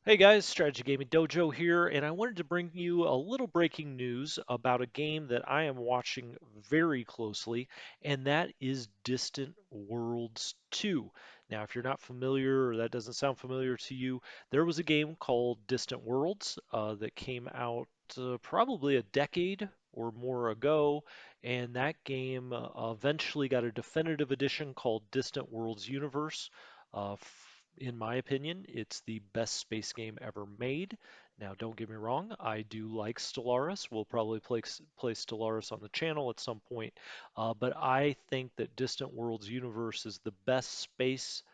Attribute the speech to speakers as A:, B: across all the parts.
A: Hey guys, Strategy Gaming Dojo here, and I wanted to bring you a little breaking news about a game that I am watching very closely, and that is Distant Worlds 2. Now, if you're not familiar or that doesn't sound familiar to you, there was a game called Distant Worlds that came out probably a decade or more ago, and that game eventually got a definitive edition called Distant Worlds Universe. In my opinion, it's the best space game ever made. Now, don't get me wrong, I do like Stellaris. We'll probably play Stellaris on the channel at some point, but I think that Distant Worlds Universe is the best space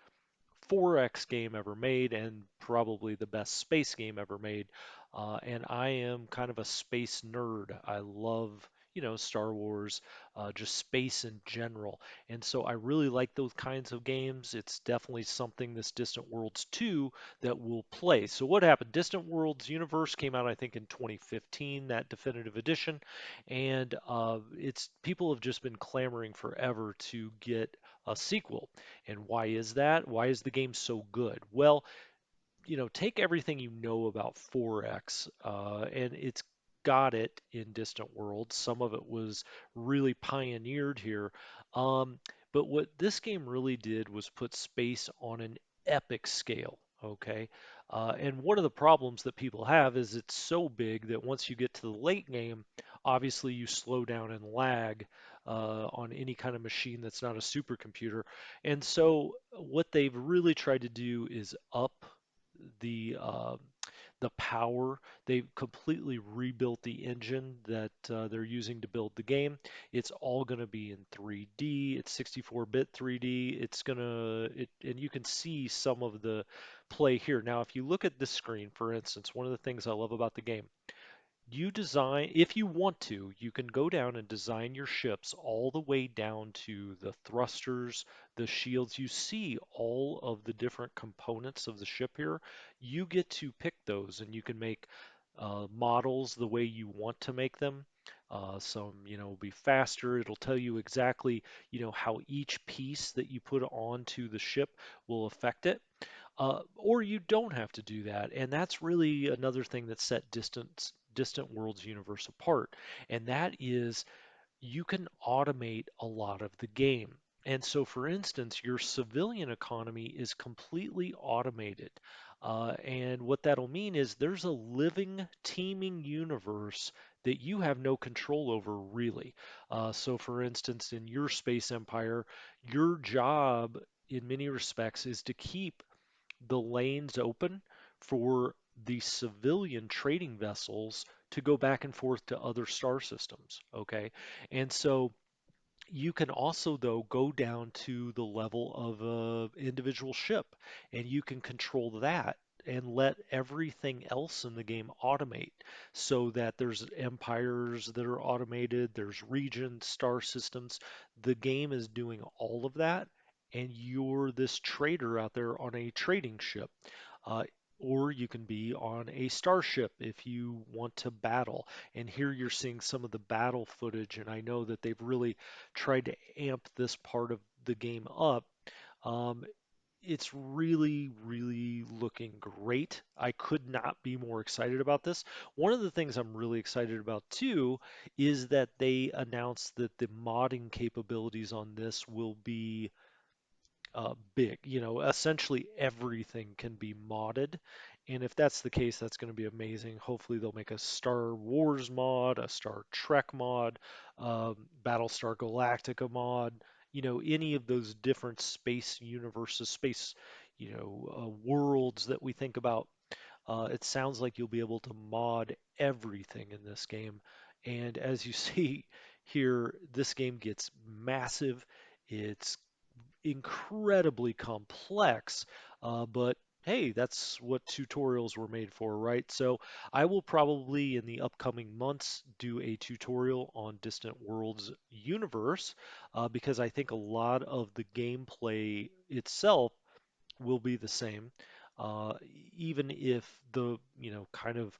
A: 4X game ever made and probably the best space game ever made. And I am kind of a space nerd. I love, Star Wars, just space in general. And so I really like those kinds of games. It's definitely something this Distant Worlds 2 that we'll play. So what happened? Distant Worlds Universe came out, I think, in 2015, that definitive edition, and it's people have just been clamoring forever to get a sequel. And why is that? Why is the game so good? Well, take everything you know about 4X, and it's got it in Distant Worlds. Some of it was really pioneered here. Um, but what this game really did was put space on an epic scale, okay? And one of the problems that people have is it's so big that once you get to the late game, obviously you slow down and lag on any kind of machine that's not a supercomputer. And so what they've really tried to do is up the uh, the power. They've completely rebuilt the engine that they're using to build the game. It's all going to be in 3D. It's 64-bit 3D. And you can see some of the play here. Now, if you look at this screen, for instance, one of the things I love about the game, you design, if you want to, you can go down and design your ships all the way down to the thrusters, the shields. You see all of the different components of the ship here. You get to pick those and you can make models the way you want to make them. Some, will be faster. It'll tell you exactly, how each piece that you put onto the ship will affect it. Or you don't have to do that. And that's really another thing that set Distant Worlds universe apart. And that is you can automate a lot of the game. And so, for instance, your civilian economy is completely automated. And what that'll mean is there's a living, teeming universe that you have no control over, really. So, for instance, in your space empire, your job in many respects is to keep the lanes open for the civilian trading vessels to go back and forth to other star systems. Okay. And so you can also, though, go down to the level of a individual ship, and you can control that and let everything else in the game automate so that there's empires that are automated, there's regions, star systems. The game is doing all of that, and you're this trader out there on a trading ship. Uh, or you can be on a starship if you want to battle. And here you're seeing some of the battle footage, and I know that they've really tried to amp this part of the game up. Um, it's really, really looking great. I could not be more excited about this. One of the things I'm really excited about too is that they announced that the modding capabilities on this will be big. Essentially everything can be modded. And if that's the case, that's going to be amazing. Hopefully, they'll make a Star Wars mod, a Star Trek mod, Battlestar Galactica mod, any of those different space universes, space, worlds that we think about. It sounds like you'll be able to mod everything in this game. And as you see here, this game gets massive. It's incredibly complex, but hey, that's what tutorials were made for, right? So I will probably in the upcoming months do a tutorial on Distant Worlds universe because I think a lot of the gameplay itself will be the same, uh, even if the kind of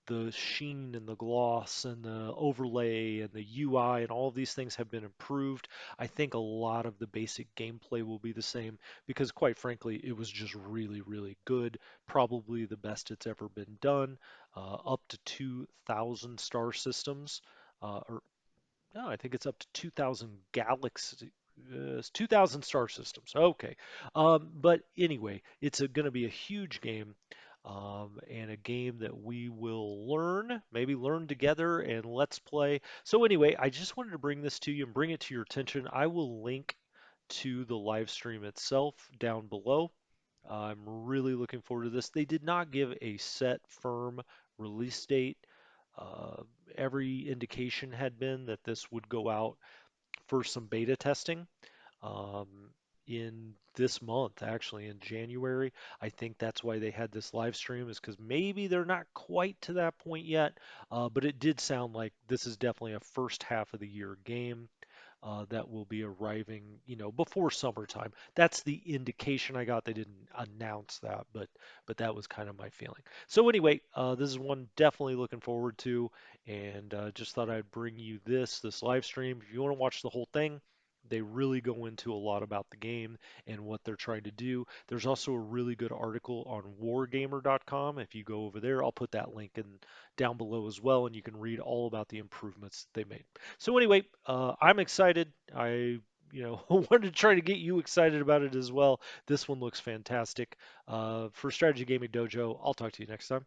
A: the sheen and the gloss and the overlay and the UI and all of these things have been improved. I think a lot of the basic gameplay will be the same because, quite frankly, it was just really, really good. Probably the best it's ever been done. Up to 2,000 star systems, or no, I think it's up to 2,000 galaxy, 2,000 star systems. Okay. But anyway, it's going to be a huge game, and a game that we will learn, maybe learn together and let's play. So anyway, I just wanted to bring this to you and bring it to your attention. I will link to the live stream itself down below. I'm really looking forward to this. They did not give a set firm release date. Uh, every indication had been that this would go out for some beta testing um, in this month, actually in January. I think that's why they had this live stream, is because maybe they're not quite to that point yet, but it did sound like this is definitely a first half of the year game that will be arriving, before summertime. That's the indication I got. They didn't announce that, but that was kind of my feeling. So anyway, this is one definitely looking forward to, and just thought I'd bring you this live stream. If you want to watch the whole thing, they really go into a lot about the game and what they're trying to do. There's also a really good article on wargamer.com. If you go over there, I'll put that link in down below as well, and you can read all about the improvements they made. So anyway, I'm excited. I, wanted to try to get you excited about it as well. This one looks fantastic. For Strategy Gaming Dojo, I'll talk to you next time.